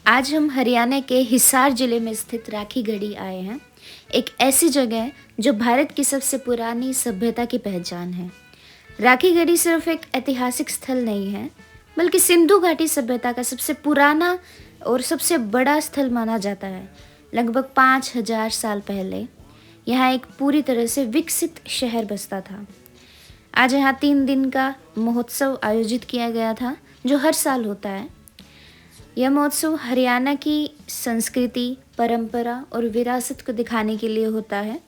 आज हम हरियाणा के हिसार जिले में स्थित राखीगढ़ी आए हैं। एक ऐसी जगह जो भारत की सबसे पुरानी सभ्यता की पहचान है। राखीगढ़ी सिर्फ एक ऐतिहासिक स्थल नहीं है, बल्कि सिंधु घाटी सभ्यता का सबसे पुराना और सबसे बड़ा स्थल माना जाता है। लगभग 5000 साल पहले यहाँ एक पूरी तरह से विकसित शहर बसता था। आज यहाँ 3 दिन का महोत्सव आयोजित किया गया था, जो हर साल होता है। यह महोत्सव हरियाणा की संस्कृति, परंपरा और विरासत को दिखाने के लिए होता है।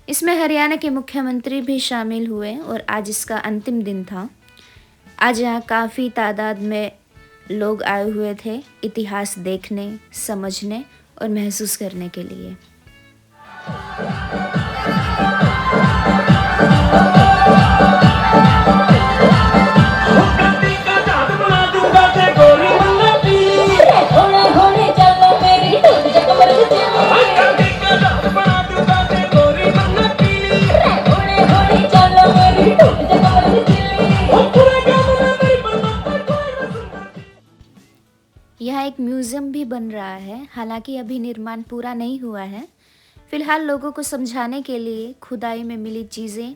इसमें हरियाणा के मुख्यमंत्री भी शामिल हुए और आज इसका अंतिम दिन था। आज यहाँ काफ़ी तादाद में लोग आए हुए थे इतिहास देखने, समझने और महसूस करने के लिए। यहाँ एक म्यूज़ियम भी बन रहा है, हालांकि अभी निर्माण पूरा नहीं हुआ है। फिलहाल लोगों को समझाने के लिए खुदाई में मिली चीज़ें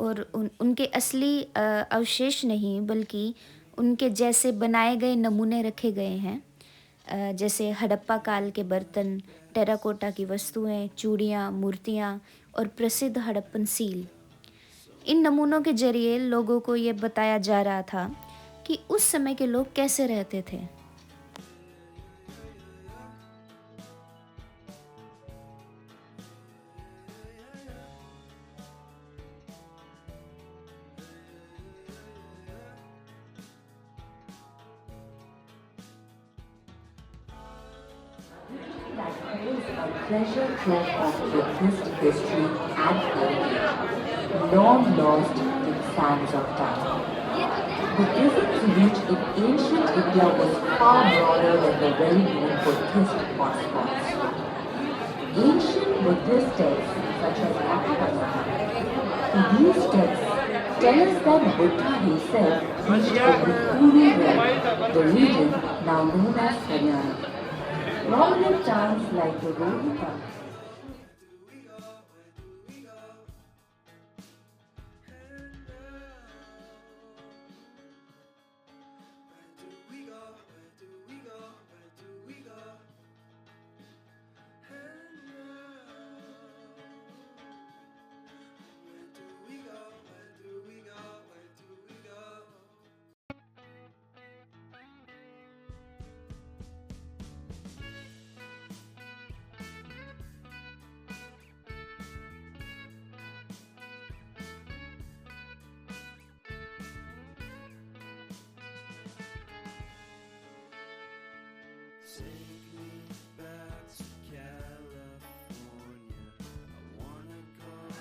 और उनके असली अवशेष नहीं, बल्कि उनके जैसे बनाए गए नमूने रखे गए हैं। जैसे हड़प्पा काल के बर्तन, टेराकोटा की वस्तुएं, चूड़ियाँ, मूर्तियाँ और प्रसिद्ध हड़प्पन सील। इन नमूनों के जरिए लोगों को ये बताया जा रहा था कि उस समय के लोग कैसे रहते थे। That holds a treasure trove of Buddhist history and heritage, long lost in sands of time. Buddhism's reach in ancient India was far broader than the well-known Buddhist hotspots. Ancient Buddhist texts such as Mahabharata, these texts tell us that Buddha himself reached the Kuru realm, the region now known as Haryana. Prominent towns like the Rohita.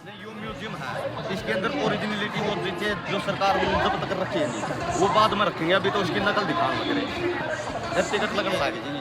नहीं, यो museum है, इसके अंदर originality वो चीजें जो सरकार ने जब्त कर रखी है वो बाद में रखेंगे। अभी तो उसकी नकल दिखाने लग रहे हैं, टिकट लगने लगे जी।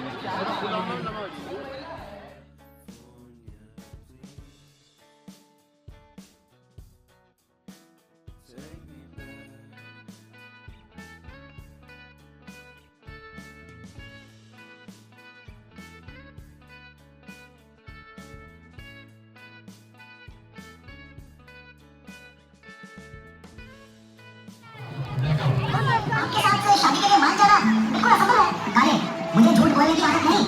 आपके साथ शादी के लिए मान जाना बिल्कुल असंभव है। काले, मुझे झूठ बोलने की आदत नहीं।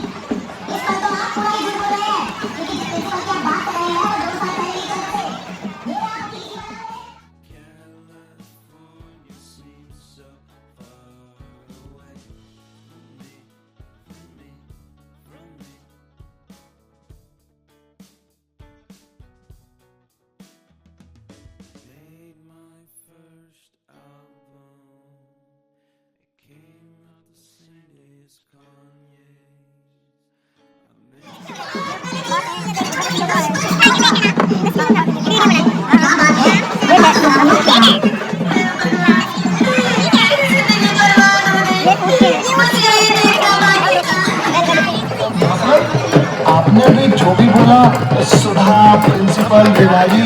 इस पर तो आप पूरा ही झूठ बोल रहे हैं, क्योंकि जिस प्रिंसिपल की आप बात कर रहे हैं वो 2 साल पहले ही चल रहे थे। ये आपकी किसी बात आपने भी जो भी बोला, सुधा, प्रिंसिपल, दिवाली,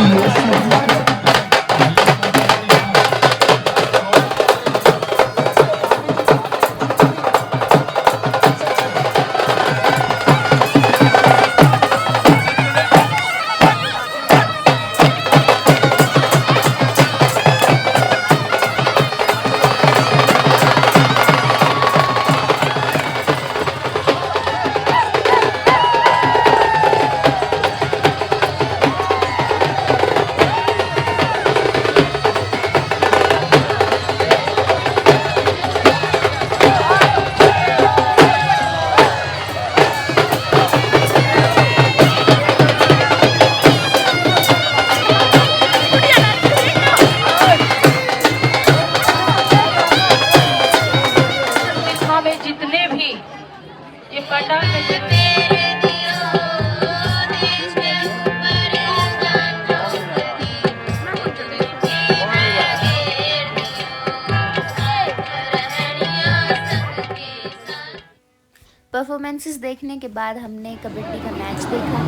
परफॉर्मेंसेस देखने के बाद हमने कबड्डी का मैच देखा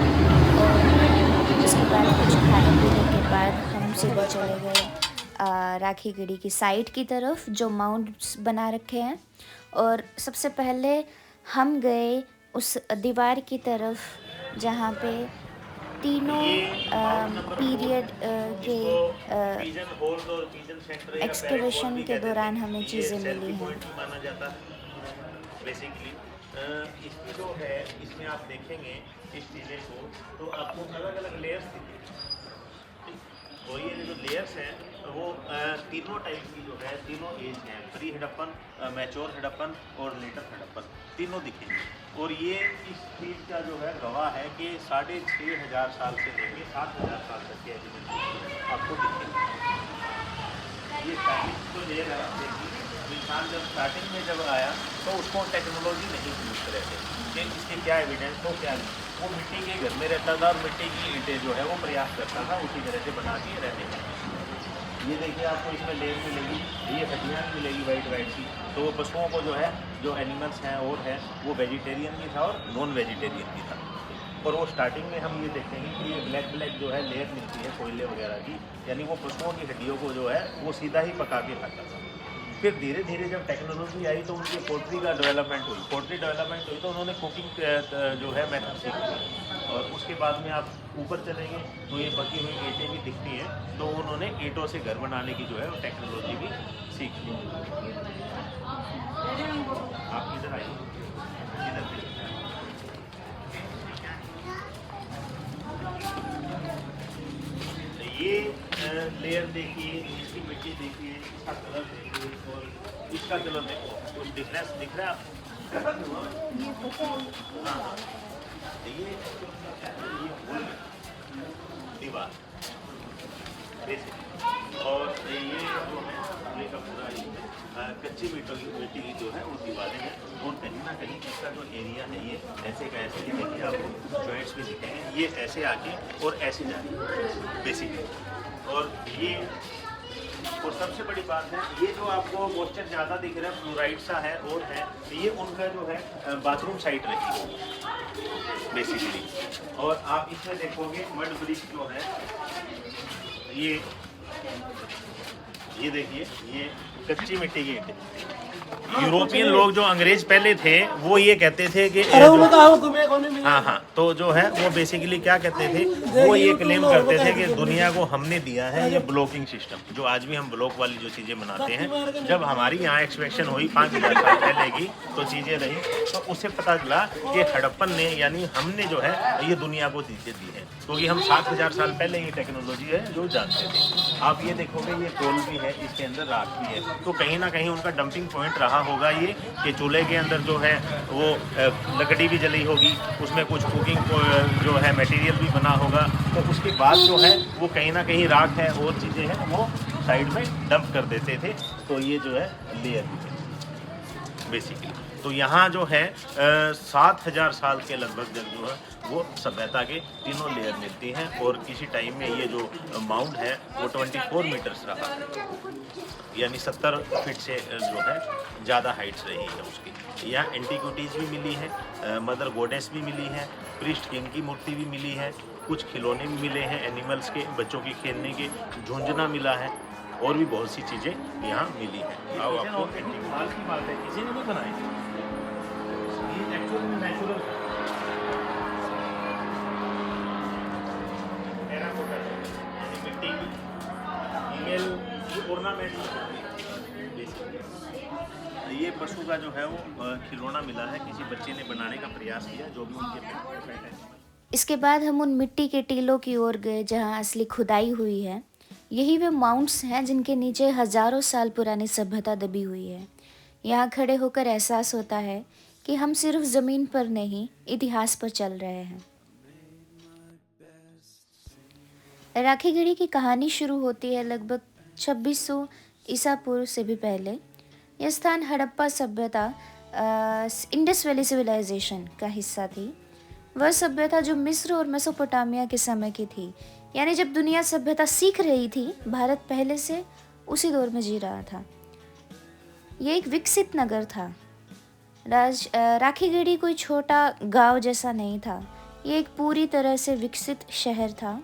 और उसके बाद कुछ खाने पीने के बाद हम सीधे चले गए राखी गढ़ी की साइड की तरफ जो माउंट्स बना रखे हैं। और सबसे पहले हम गए उस दीवार की तरफ जहाँ पे तीनों पीरियड के एक्सकवेशन के दौरान हमें चीज़ें मिली हैं। बेसिकली इसमें जो है, इसमें आप देखेंगे इस टीले को तो आपको अलग अलग लेयर्स दिखेंगे। और ये जो लेयर्स हैं वो तीनों टाइप की जो है, तीनों एज हैं, प्री हड़प्पन, मैच्योर हड़प्पन और लेटर हड़प्पन, तीनों दिखेंगे। और ये इस चीज़ का जो है गवाह है कि 6500 साल से लेके 7000 साल तक के एलिमेंट आपको दिखेंगे। ये स्टार्टिंग तो लेयर है, आप देखिए इंसान जब स्टार्टिंग में जब आया तो उसको टेक्नोलॉजी नहीं यूज कर रहे थे कि इसके क्या एविडेंस हो क्या नहीं। वो मिट्टी के घर में रहता था और मिट्टी की ईंटें जो है वो प्रयास करता था उसी तरह से बना के रहने का। ये देखिए आपको इसमें लेयर मिलेगी, ये हड्डियाँ भी मिलेगी वाइट सी। तो वो पशुओं को जो है, जो एनिमल्स हैं और हैं, वो वेजिटेरियन भी था और नॉन वेजिटेरियन भी था। और वो स्टार्टिंग में हम ये देखेंगे कि ये ब्लैक जो है लेयर मिलती है कोयले वगैरह की, यानी वो पशुओं की हड्डियों को जो है वो सीधा ही पका के खाता था। फिर धीरे धीरे जब टेक्नोलॉजी आई तो उनकी पोल्ट्री का डेवलपमेंट हुई, तो उन्होंने कुकिंग जो है मेथड सीख ली। और उसके बाद में आप ऊपर चलेंगे तो ये पकी हुई ईंटें भी दिखती हैं, तो उन्होंने ईंटों से घर बनाने की जो है टेक्नोलॉजी भी सीख ली। आप इधर आइए, इधर देखिए। ये लेयर देखिए, इसकी मिट्टी देखिए, इसका कलर देखिए और इसका कलर देखो, कुछ डिफरेंस दिख रहा है आपको? हाँ, ये होल दीवार बेसिक, और ये जो है पूरे का पूरा कच्ची मिट्टी की जो है वो दीवारें हैं। और कहीं ना कहीं इसका जो एरिया है ये ऐसे का ऐसे दिखेंगे, आपको जॉइंट्स भी दिखेंगे, ये ऐसे आके और ऐसे जाए बेसिकली। और ये और सबसे बड़ी बात है, ये जो आपको मॉइस्चर ज़्यादा दिख रहा है, फ्लोराइड सा है और है, ये उनका जो है बाथरूम साइट रही होगी बेसिकली। और आप इसमें देखोगे मड ब्रिक जो है, ये देखिए, ये कच्ची मिट्टी की ईंटें। यूरोपियन लोग जो अंग्रेज पहले थे वो ये कहते थे कि हाँ, तो जो है वो बेसिकली क्या कहते थे, वो ये क्लेम करते थे कि दुनिया को हमने दिया है ये ब्लॉकिंग सिस्टम, जो आज भी हम ब्लॉक वाली जो चीज़ें बनाते हैं। जब हमारी यहाँ एक्सपेक्शन हुई 5000 साल पहले की तो चीज़ें रही, तो उससे पता चला कि हड़प्पन ने, यानी हमने जो है ये दुनिया को चीज़ें दी है, क्योंकि हम 7000 साल पहले ये टेक्नोलॉजी है जो जानते थे। आप ये देखोगे ये टोल भी है, इसके अंदर राख भी है, तो कहीं ना कहीं उनका डंपिंग पॉइंट रहा होगा ये कि चूल्हे के अंदर जो है वो लकड़ी भी जली होगी, उसमें कुछ कुकिंग जो है मटेरियल भी बना होगा, तो उसके बाद जो है वो कहीं ना कहीं राख है और चीज़ें हैं वो साइड में डंप कर देते थे। तो ये जो है लेयर है बेसिकली। तो यहाँ जो है 7000 साल के लगभग जब जो है वो सभ्यता के तीनों लेयर मिलती हैं। और किसी टाइम में ये जो माउंट है वो 24 मीटर्स रहा है, यानी 70 फीट से जो है ज़्यादा हाइट्स रही है उसकी। यहाँ एंटीक्विटीज़ भी मिली है, मदर गोडेस भी मिली है, प्रीस्ट किंग की मूर्ति भी मिली है, कुछ खिलौने भी मिले हैं एनिमल्स के, बच्चों के खेलने के, झुंझुना मिला है, और भी बहुत सी चीज़ें यहाँ मिली हैं। आओ आपको एंटीक की बात है, किसी ने भी बनाई, ये एक्चुअल में नेचुरल टेराकोटा मिट्टी की ईमेल ऑर्नामेंट। ये पशु का जो है वो खिलौना मिला है, किसी बच्चे ने बनाने का प्रयास किया, जो भी उनके पेट है। इसके बाद हम उन मिट्टी के टीलों की ओर गए जहाँ असली खुदाई हुई है। यही वे माउंट्स हैं जिनके नीचे हजारों साल पुरानी सभ्यता दबी हुई है। यहाँ खड़े होकर एहसास होता है कि हम सिर्फ ज़मीन पर नहीं, इतिहास पर चल रहे हैं। राखी गढ़ी की कहानी शुरू होती है लगभग 2600 ईसा पूर्व से भी पहले। यह स्थान हड़प्पा सभ्यता, इंडस वैली सिविलाइजेशन का हिस्सा थी। वह सभ्यता जो मिस्र और मेसोपोटामिया के समय की थी, यानी जब दुनिया सभ्यता सीख रही थी, भारत पहले से उसी दौर में जी रहा था। यह एक विकसित नगर था। राखीगढ़ी कोई छोटा गांव जैसा नहीं था, ये एक पूरी तरह से विकसित शहर था।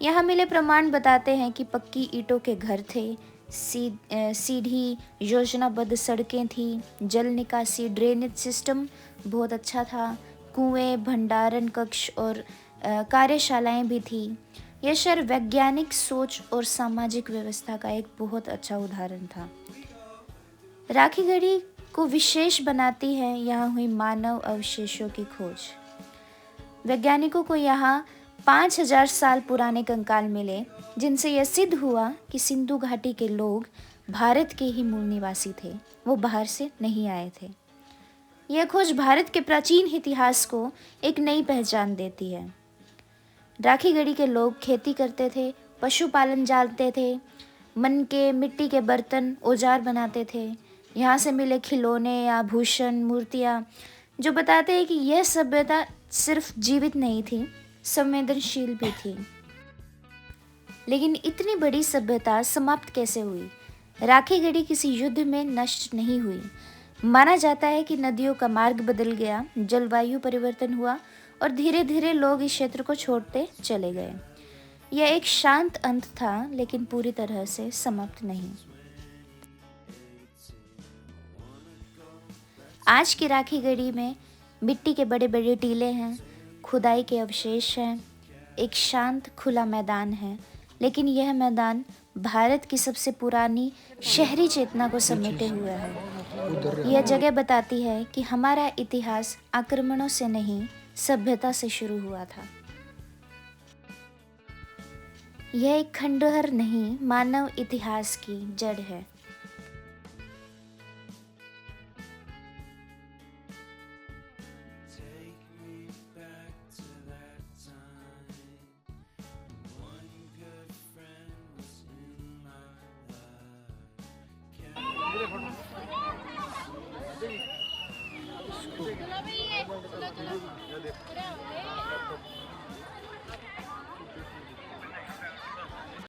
यहाँ मिले प्रमाण बताते हैं कि पक्की ईंटों के घर थे, सीधी योजनाबद्ध सड़कें थी, जल निकासी ड्रेनेज सिस्टम बहुत अच्छा था, कुएं, भंडारण कक्ष और कार्यशालाएं भी थी। यह शहर वैज्ञानिक सोच और सामाजिक व्यवस्था का एक बहुत अच्छा उदाहरण था। राखीगढ़ी को विशेष बनाती है यहाँ हुई मानव अवशेषों की खोज। वैज्ञानिकों को यहाँ 5000 साल पुराने कंकाल मिले, जिनसे यह सिद्ध हुआ कि सिंधु घाटी के लोग भारत के ही मूल निवासी थे, वो बाहर से नहीं आए थे। यह खोज भारत के प्राचीन इतिहास को एक नई पहचान देती है। राखीगढ़ी के लोग खेती करते थे, पशुपालन जानते थे, मन के मिट्टी के बर्तन औजार बनाते थे। यहाँ से मिले खिलौने, आभूषण, मूर्तियाँ जो बताते हैं कि यह सभ्यता सिर्फ जीवित नहीं थी, संवेदनशील भी थी। लेकिन इतनी बड़ी सभ्यता समाप्त कैसे हुई? राखीगढ़ी किसी युद्ध में नष्ट नहीं हुई। माना जाता है कि नदियों का मार्ग बदल गया, जलवायु परिवर्तन हुआ और धीरे धीरे लोग इस क्षेत्र को छोड़ते चले गए। यह एक शांत अंत था, लेकिन पूरी तरह से समाप्त नहीं। आज की राखीगढ़ी में मिट्टी के बड़े बड़े टीले हैं, खुदाई के अवशेष हैं, एक शांत खुला मैदान है, लेकिन यह मैदान भारत की सबसे पुरानी शहरी चेतना को समेटे हुए है। यह जगह बताती है कि हमारा इतिहास आक्रमणों से नहीं, सभ्यता से शुरू हुआ था। यह एक खंडहर नहीं, मानव इतिहास की जड़ है। चलो भाई।